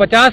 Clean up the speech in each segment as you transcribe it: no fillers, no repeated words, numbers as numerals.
50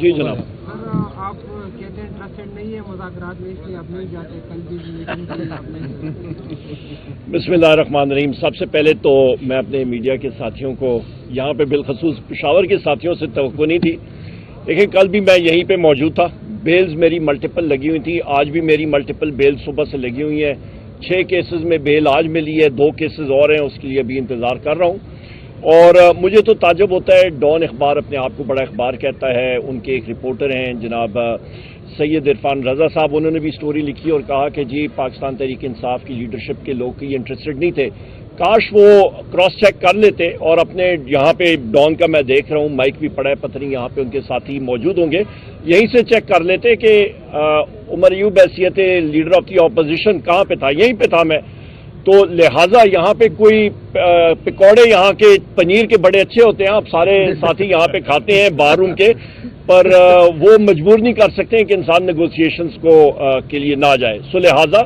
جی جناب. سر آپ کہتے ہیں انٹرسٹڈ نہیں ہے مذاکرات میں، اس لیے آپ نہیں جاتے، کل بھی میٹنگ کی آپ نے. بسم اللہ الرحمن الرحیم. سب سے پہلے تو میں اپنے میڈیا کے ساتھیوں کو یہاں پہ بالخصوص پشاور کے ساتھیوں سے توقع نہیں تھی، لیکن کل بھی میں یہیں پہ موجود تھا. بیلز میری ملٹیپل لگی ہوئی تھی، آج بھی میری ملٹیپل بیل صبح سے لگی ہوئی ہیں. 6 کیسز میں بیل آج ملی ہے، 2 کیسز اور ہیں، اس کے لیے ابھی انتظار کر رہا ہوں. اور مجھے تو تعجب ہوتا ہے، ڈان اخبار اپنے آپ کو بڑا اخبار کہتا ہے، ان کے ایک رپورٹر ہیں جناب سید عرفان رضا صاحب، انہوں نے بھی سٹوری لکھی اور کہا کہ جی پاکستان تحریک انصاف کی لیڈرشپ کے لوگ کی انٹرسٹڈ نہیں تھے. کاش وہ کراس چیک کر لیتے. اور اپنے یہاں پہ ڈان کا میں دیکھ رہا ہوں مائک بھی پڑا ہے، پتہ نہیں یہاں پہ ان کے ساتھی موجود ہوں گے، یہیں سے چیک کر لیتے کہ عمر ایوب حیثیت لیڈر آف دی اپوزیشن کہاں پہ تھا. یہیں پہ تھا میں. تو لہٰذا یہاں پہ کوئی پکوڑے یہاں کے پنیر کے بڑے اچھے ہوتے ہیں، آپ سارے ساتھی یہاں پہ کھاتے ہیں بار روم کے، پر وہ مجبور نہیں کر سکتے کہ انسان نیگوسیشنز کو کے لیے نہ جائے. سو لہٰذا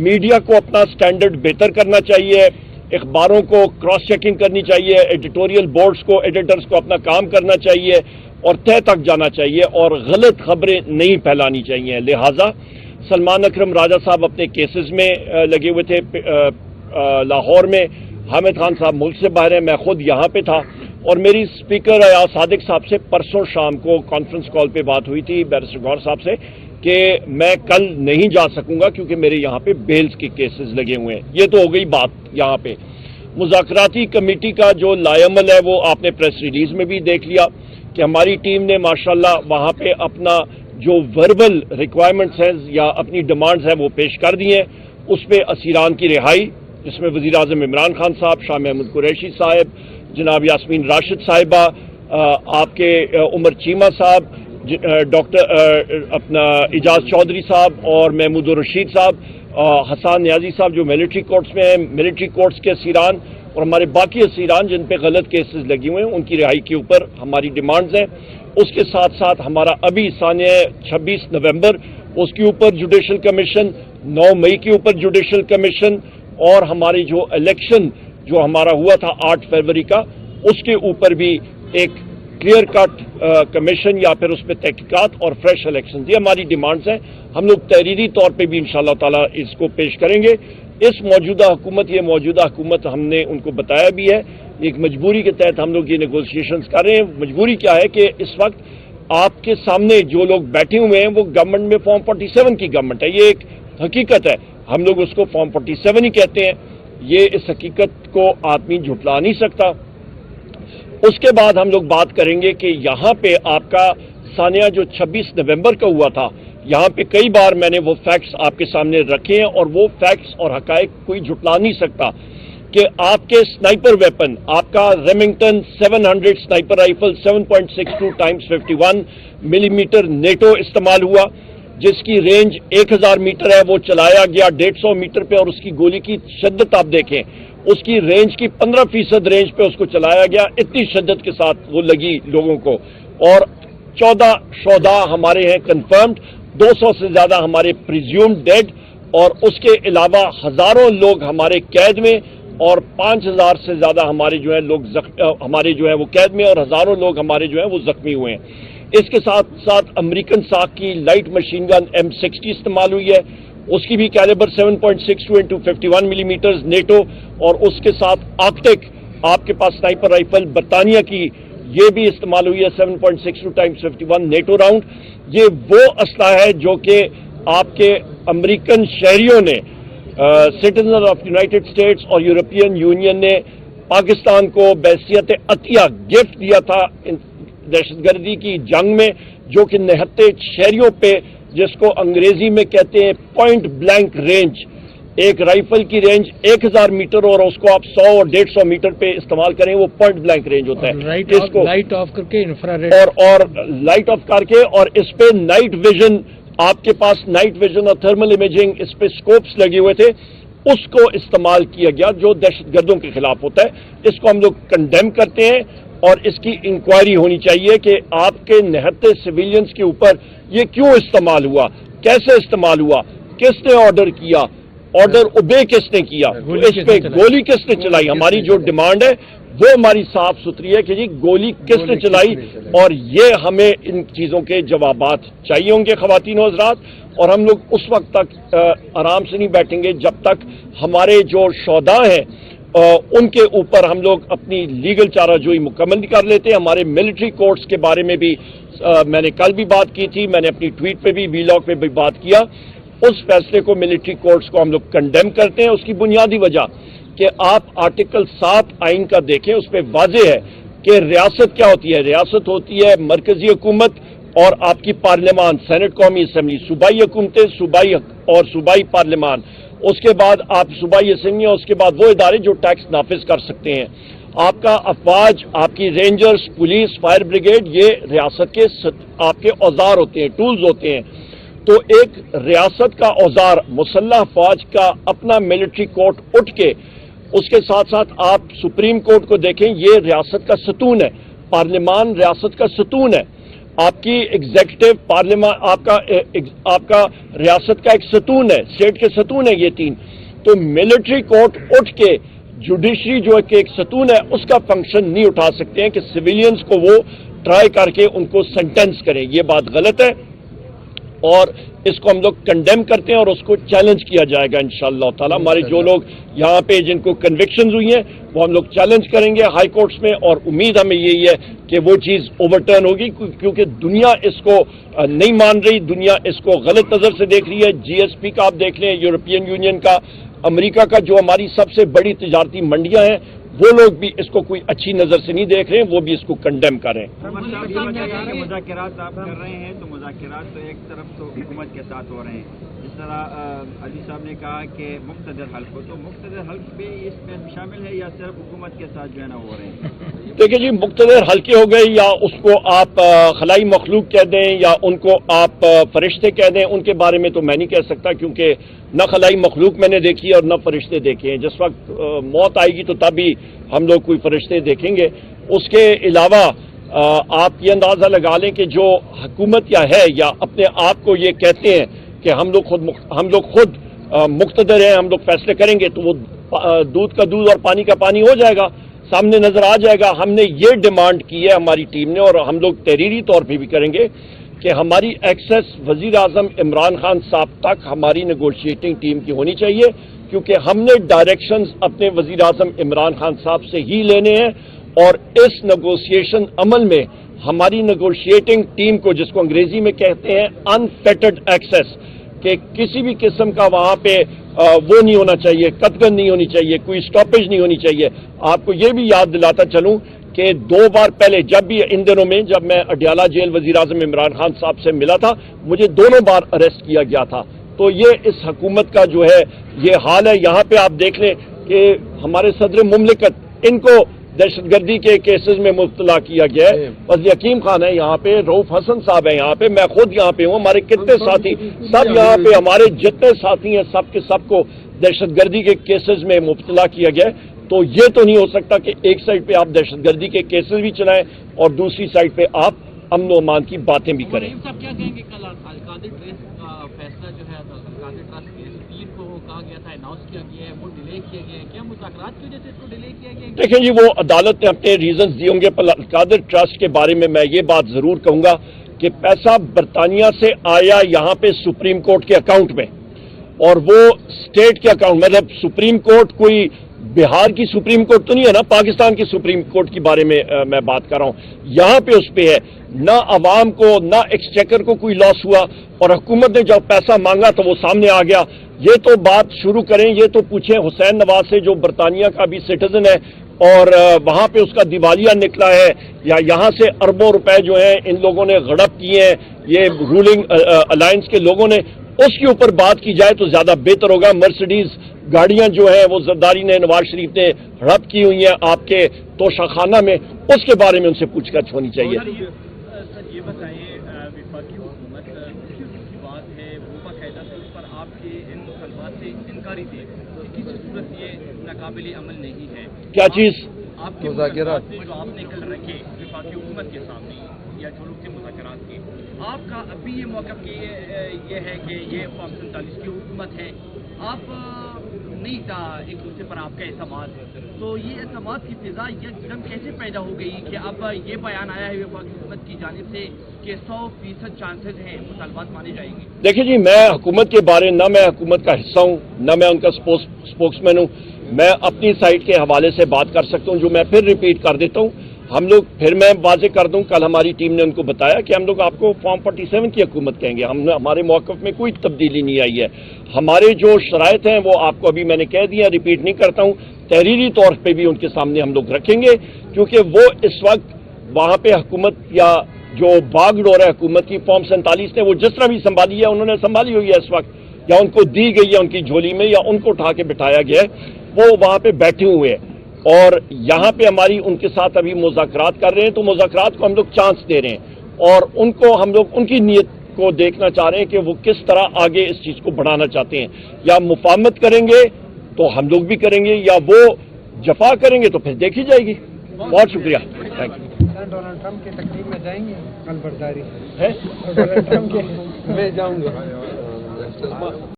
میڈیا کو اپنا سٹینڈرڈ بہتر کرنا چاہیے، اخباروں کو کراس چیکنگ کرنی چاہیے، ایڈیٹوریل بورڈز کو، ایڈیٹرز کو اپنا کام کرنا چاہیے اور طے تک جانا چاہیے اور غلط خبریں نہیں پھیلانی چاہیے. لہٰذا سلمان اکرم راجہ صاحب اپنے کیسز میں لگے ہوئے تھے لاہور میں، حامد خان صاحب ملک سے باہر ہیں، میں خود یہاں پہ تھا. اور میری اسپیکر ایاز صادق صاحب سے پرسوں شام کو کانفرنس کال پہ بات ہوئی تھی بیرسٹر غور صاحب سے کہ میں کل نہیں جا سکوں گا کیونکہ میرے یہاں پہ بیلز کے کیسز لگے ہوئے ہیں. یہ تو ہو گئی بات. یہاں پہ مذاکراتی کمیٹی کا جو لائے عمل ہے وہ آپ نے پریس ریلیز میں بھی دیکھ لیا کہ ہماری ٹیم نے ماشاءاللہ وہاں پہ اپنا جو وربل ریکوائرمنٹس ہیں یا اپنی ڈیمانڈز ہیں وہ پیش کر دی ہیں. اس پہ اسیران کی رہائی، جس میں وزیر اعظم عمران خان صاحب، شاہ محمود قریشی صاحب، جناب یاسمین راشد صاحبہ، آپ کے عمر چیمہ صاحب، ڈاکٹر اپنا اعجاز چودھری صاحب اور محمود الرشید صاحب، حسان نیازی صاحب جو ملٹری کورٹس میں ہیں، ملٹری کورٹس کے اسیران اور ہمارے باقی اسیران جن پہ غلط کیسز لگے ہوئے ہیں ان کی رہائی کے اوپر ہماری ڈیمانڈز ہیں. اس کے ساتھ ساتھ ہمارا ابھی ثانیہ 26 نومبر اس کے اوپر جوڈیشل کمیشن، 9 مئی کے اوپر جوڈیشل کمیشن، اور ہماری جو الیکشن جو ہمارا ہوا تھا 8 فروری کا اس کے اوپر بھی ایک کلیئر کٹ کمیشن یا پھر اس پہ تحقیقات اور فریش الیکشن. یہ ہماری ڈیمانڈز ہیں. ہم لوگ تحریری طور پہ بھی انشاءاللہ تعالی اس کو پیش کریں گے. اس موجودہ حکومت ہم نے ان کو بتایا بھی ہے، ایک مجبوری کے تحت ہم لوگ یہ نیگوسیشنز کر رہے ہیں. مجبوری کیا ہے کہ اس وقت آپ کے سامنے جو لوگ بیٹھے ہوئے ہیں وہ گورنمنٹ میں فارم 47 کی گورنمنٹ ہے. یہ ایک حقیقت ہے، ہم لوگ اس کو فارم 47 ہی کہتے ہیں. یہ اس حقیقت کو آدمی جھٹلا نہیں سکتا. اس کے بعد ہم لوگ بات کریں گے کہ یہاں پہ آپ کا ثانیہ جو 26 نومبر کا ہوا تھا، یہاں پہ کئی بار میں نے وہ فیکٹس آپ کے سامنے رکھے ہیں اور وہ فیکٹس اور حقائق کوئی جھٹلا نہیں سکتا کہ آپ کے سنائپر ویپن، آپ کا ریمنگٹن 700 سنائپر رائفل 7.62 × 51 ملی میٹر نیٹو استعمال ہوا، جس کی رینج 1000 میٹر ہے. وہ چلایا گیا 150 میٹر پہ اور اس کی گولی کی شدت آپ دیکھیں، اس کی رینج کی 15% رینج پہ اس کو چلایا گیا. اتنی شدت کے ساتھ وہ لگی لوگوں کو. اور 14 شہداء ہمارے ہیں کنفرمڈ، 200 سے زیادہ ہمارے پریزیومڈ ڈیڈ، اور اس کے علاوہ ہزاروں لوگ ہمارے قید میں اور 5000 سے زیادہ ہمارے جو ہیں لوگ ہمارے جو ہیں وہ قید میں اور ہزاروں لوگ ہمارے جو ہیں وہ زخمی ہوئے ہیں. اس کے ساتھ ساتھ امریکن ساکھ کی لائٹ مشین گن M60 استعمال ہوئی ہے، اس کی بھی کیلیبر 7.62 × 51 ملی میٹرز نیٹو، اور اس کے ساتھ آرکٹک آپ کے پاس سنائپر رائفل برطانیہ کی یہ بھی استعمال ہوئی ہے 7.62 × 51 نیٹو راؤنڈ. یہ وہ اسلحہ ہے جو کہ آپ کے امریکن شہریوں نے سٹیزن آف یونائٹڈ اسٹیٹس اور یورپین یونین نے پاکستان کو بحیثیت عطیہ گفٹ دیا تھا دہشت گردی کی جنگ میں، جو کہ نہتے شہریوں پہ، جس کو انگریزی میں کہتے ہیں پوائنٹ بلینک رینج، ایک رائفل کی رینج 1000 میٹر اور اس کو آپ 100 اور 150 میٹر پہ استعمال کریں، وہ پوائنٹ بلینک رینج ہوتا ہے. اس کو لائٹ آف کر کے انفراریڈ اور لائٹ آف کر کے، اور اس پہ نائٹ ویژن، آپ کے پاس نائٹ ویژن اور تھرمل امیجنگ، اس پہ سکوپس لگے ہوئے تھے، اس کو استعمال کیا گیا جو دہشت گردوں کے خلاف ہوتا ہے. اس کو ہم لوگ کنڈیم کرتے ہیں اور اس کی انکوائری ہونی چاہیے کہ آپ کے نہتے سویلینز کے اوپر یہ کیوں استعمال ہوا، کیسے استعمال ہوا، کس نے آرڈر کیا، آرڈر اوبے کس نے کیا, تو اس پہ گولی کس نے چلائی. ہماری جو ڈیمانڈ ہے وہ ہماری صاف ستھری ہے کہ جی گولی کس نے چلائی, اور یہ ہمیں ان چیزوں کے جوابات چاہیے ہوں گے خواتین و حضرات. اور ہم لوگ اس وقت تک آرام سے نہیں بیٹھیں گے جب تک ہمارے جو شہداء ہیں ان کے اوپر ہم لوگ اپنی لیگل چارہ جوئی مکمل نہیں کر لیتے. ہمارے ملٹری کورٹس کے بارے میں بھی میں نے کل بھی بات کی تھی, میں نے اپنی ٹویٹ پہ بھی وی لاگ پہ بھی بات کیا. اس فیصلے کو ملٹری کورٹس کو ہم لوگ کنڈیم کرتے ہیں. اس کی بنیادی وجہ کہ آپ آرٹیکل 7 آئین کا دیکھیں, اس پہ واضح ہے کہ ریاست کیا ہوتی ہے. ریاست ہوتی ہے مرکزی حکومت اور آپ کی پارلیمان, سینٹ, قومی اسمبلی, صوبائی حکومتیں, صوبائی اور صوبائی پارلیمان, اس کے بعد آپ صوبائی اسمبلی, اور اس کے بعد وہ ادارے جو ٹیکس نافذ کر سکتے ہیں. آپ کا افواج, آپ کی رینجرز, پولیس, فائر بریگیڈ, یہ ریاست کے آپ کے اوزار ہوتے ہیں, ٹولز ہوتے ہیں. تو ایک ریاست کا اوزار مسلح افواج کا اپنا ملٹری کورٹ اٹھ کے, اس کے ساتھ ساتھ آپ سپریم کورٹ کو دیکھیں, یہ ریاست کا ستون ہے. پارلیمان ریاست کا ستون ہے. آپ کی ایگزیکٹو پارلیمان آپ کا ریاست کا ایک ستون ہے, اسٹیٹ کے ستون ہے یہ تین. تو ملٹری کورٹ اٹھ کے جوڈیشری جو کہ ایک ستون ہے اس کا فنکشن نہیں اٹھا سکتے ہیں کہ سویلینز کو وہ ٹرائی کر کے ان کو سینٹینس کریں. یہ بات غلط ہے اور اس کو ہم لوگ کنڈیم کرتے ہیں اور اس کو چیلنج کیا جائے گا انشاءاللہ تعالی. ہمارے جو لوگ یہاں پہ جن کو کنوکشنز ہوئی ہیں وہ ہم لوگ چیلنج کریں گے ہائی کورٹس میں, اور امید ہمیں یہی ہے کہ وہ چیز اوورٹرن ہوگی, کیونکہ دنیا اس کو نہیں مان رہی, دنیا اس کو غلط نظر سے دیکھ رہی ہے. جی ایس پی کا آپ دیکھ لیں, یورپین یونین کا, امریکہ کا, جو ہماری سب سے بڑی تجارتی منڈیاں ہیں, وہ لوگ بھی اس کو کوئی اچھی نظر سے نہیں دیکھ رہے ہیں, وہ بھی اس کو کنڈیم کر رہے ہیں. مذاکرات آپ کر رہے ہیں تو مذاکرات تو ایک طرف تو حکومت کے ساتھ ہو رہے ہیں, جس طرح علی صاحب نے کہا کہ مقتدر حلف ہو, تو مقتدر حلف بھی اس میں شامل ہے یا صرف حکومت کے ساتھ جو ہے نا ہو رہے ہیں؟ دیکھیں جی, مقتدر حلقے ہو گئے یا اس کو آپ خلائی مخلوق کہہ دیں یا ان کو آپ فرشتے کہہ دیں, ان کے بارے میں تو میں نہیں کہہ سکتا, کیونکہ نہ خلائی مخلوق میں نے دیکھی اور نہ فرشتے دیکھے ہیں. جس وقت موت آئے گی تو تبھی ہم لوگ کوئی فرشتے دیکھیں گے. اس کے علاوہ آپ یہ اندازہ لگا لیں کہ جو حکومت یا ہے یا اپنے آپ کو یہ کہتے ہیں کہ ہم لوگ خود مقتدر ہیں, ہم لوگ فیصلے کریں گے, تو وہ دودھ کا دودھ اور پانی کا پانی ہو جائے گا, سامنے نظر آ جائے گا. ہم نے یہ ڈیمانڈ کی ہے ہماری ٹیم نے, اور ہم لوگ تحریری طور پہ بھی کریں گے کہ ہماری ایکسیس وزیر اعظم عمران خان صاحب تک ہماری نیگوشیٹنگ ٹیم کی ہونی چاہیے, کیونکہ ہم نے ڈائریکشنز اپنے وزیر اعظم عمران خان صاحب سے ہی لینے ہیں. اور اس نیگوشیشن عمل میں ہماری نیگوشیٹنگ ٹیم کو, جس کو انگریزی میں کہتے ہیں انفیٹڈ ایکسیس, کہ کسی بھی قسم کا وہاں پہ وہ نہیں ہونا چاہیے, قطغن نہیں ہونی چاہیے, کوئی سٹاپیج نہیں ہونی چاہیے. آپ کو یہ بھی یاد دلاتا چلوں کہ 2 بار پہلے جب بھی ان دنوں میں جب میں اڈیالہ جیل وزیر اعظم عمران خان صاحب سے ملا تھا, مجھے دونوں بار اریسٹ کیا گیا تھا. تو یہ اس حکومت کا جو ہے یہ حال ہے. یہاں پہ آپ دیکھ لیں کہ ہمارے صدر مملکت, ان کو دہشت گردی کے کیسز میں مبتلا کیا گیا ہے. وزیر حکیم خان ہے یہاں پہ, رؤف حسن صاحب ہیں یہاں پہ, میں خود یہاں پہ ہوں, ہمارے کتنے ساتھی سب یہاں پہ, ہمارے جتنے ساتھی ہیں سب کے سب کو دہشت گردی کے کیسز میں مبتلا کیا گیا ہے. تو یہ تو نہیں ہو سکتا کہ ایک سائڈ پہ آپ دہشت گردی کے کیسز بھی چلائیں اور دوسری سائڈ پہ آپ امن و امان کی باتیں بھی کریں. صاحب کیا کہیں گے, کل القادر ٹرسٹ کا فیصلہ جو ہے القادر ٹرسٹ کے پیر کو کہا گیا تھا, اناؤنس کیا گیا ہے, وہ ڈیلے کیا گیا ہے, کیا مذاکرات کی وجہ سے اس کو ڈیلے کیا گیا ہے؟ دیکھیں جی, وہ عدالت نے اپنے ریزنز دیے ہوں گے, پر القادر ٹرسٹ کے بارے میں یہ بات ضرور کہوں گا کہ پیسہ برطانیہ سے آیا یہاں پہ سپریم کورٹ کے اکاؤنٹ میں, اور وہ اسٹیٹ کے اکاؤنٹ, مطلب سپریم کورٹ کوئی بہار کی سپریم کورٹ تو نہیں ہے نا, پاکستان کی سپریم کورٹ کے بارے میں بات کر رہا ہوں. یہاں پہ اس پہ ہے, نہ عوام کو نہ ایکسچیکر کو کوئی لاس ہوا, اور حکومت نے جب پیسہ مانگا تو وہ سامنے آ گیا. یہ تو بات شروع کریں, یہ تو پوچھیں حسین نواز سے جو برطانیہ کا بھی سٹیزن ہے اور وہاں پہ اس کا دیوالیہ نکلا ہے, یا یہاں سے اربوں روپے جو ہیں ان لوگوں نے غڑپ کیے ہیں یہ رولنگ الائنس کے لوگوں نے, اس کے اوپر بات کی جائے تو زیادہ بہتر ہوگا. مرسڈیز گاڑیاں جو ہیں وہ زرداری نے, نواز شریف نے ہڑپ کی ہوئی ہیں آپ کے توشہ خانہ میں, اس کے بارے میں ان سے پوچھ گچھ ہونی چاہیے. سر یہ بتائیے, وفاقی حکومت کی بات ہے وہ باقاعدہ طور پر آپ کے ان مطالبات سے انکاری تھی کہ کسی صورت یہ ناقابل عمل نہیں ہے. کیا چیز؟ آپ کے مذاکرات جو آپ نے کل رکھے وفاقی حکومت کے سامنے یا جو لوگ کے مذاکرات کے, آپ کا ابھی یہ موقف یہ ہے کہ یہ فارم 47 کی حکومت ہے، آپ نہیں تھا ایک دوسرے پر آپ کا اعتماد، تو یہ اعتماد کی فضا یکدم کیسے پیدا ہو گئی کہ اب یہ بیان آیا ہے وفاقی حکومت کی جانب سے کہ 100% چانسز ہیں مطالبات مانے جائیں گے؟ دیکھیں جی، میں حکومت کے بارے نہ میں حکومت کا حصہ ہوں نہ میں ان کا اسپوکس مین ہوں، میں اپنی سائٹ کے حوالے سے بات کر سکتا ہوں، جو میں پھر ریپیٹ کر دیتا ہوں۔ ہم لوگ پھر میں واضح کر دوں، کل ہماری ٹیم نے ان کو بتایا کہ ہم لوگ آپ کو فارم 47 کی حکومت کہیں گے، ہمارے موقف میں کوئی تبدیلی نہیں آئی ہے۔ ہمارے جو شرائط ہیں وہ آپ کو ابھی میں نے کہہ دیا، ریپیٹ نہیں کرتا ہوں، تحریری طور پہ بھی ان کے سامنے ہم لوگ رکھیں گے، کیونکہ وہ اس وقت وہاں پہ حکومت یا جو باغ ڈور ہے حکومت کی فارم 47 نے وہ جس طرح بھی سنبھالی ہے، انہوں نے سنبھالی ہوئی ہے اس وقت، یا ان کو دی گئی ہے ان کی جھولی میں، یا ان کو اٹھا کے بٹھایا گیا ہے، وہ وہاں پہ بیٹھے ہوئے ہیں، اور یہاں پہ ہماری ان کے ساتھ ابھی مذاکرات کر رہے ہیں، تو مذاکرات کو ہم لوگ چانس دے رہے ہیں، اور ان کو ہم لوگ ان کی نیت کو دیکھنا چاہ رہے ہیں کہ وہ کس طرح آگے اس چیز کو بڑھانا چاہتے ہیں، یا مفاہمت کریں گے تو ہم لوگ بھی کریں گے، یا وہ جفا کریں گے تو پھر دیکھی جائے گی۔ بہت شکریہ، تھینک یو۔ ڈونلڈ ٹرمپ کی تقریب میں جائیں گے کل برداری ہے ڈونلڈ ٹرمپ کے میں جاؤں گا۔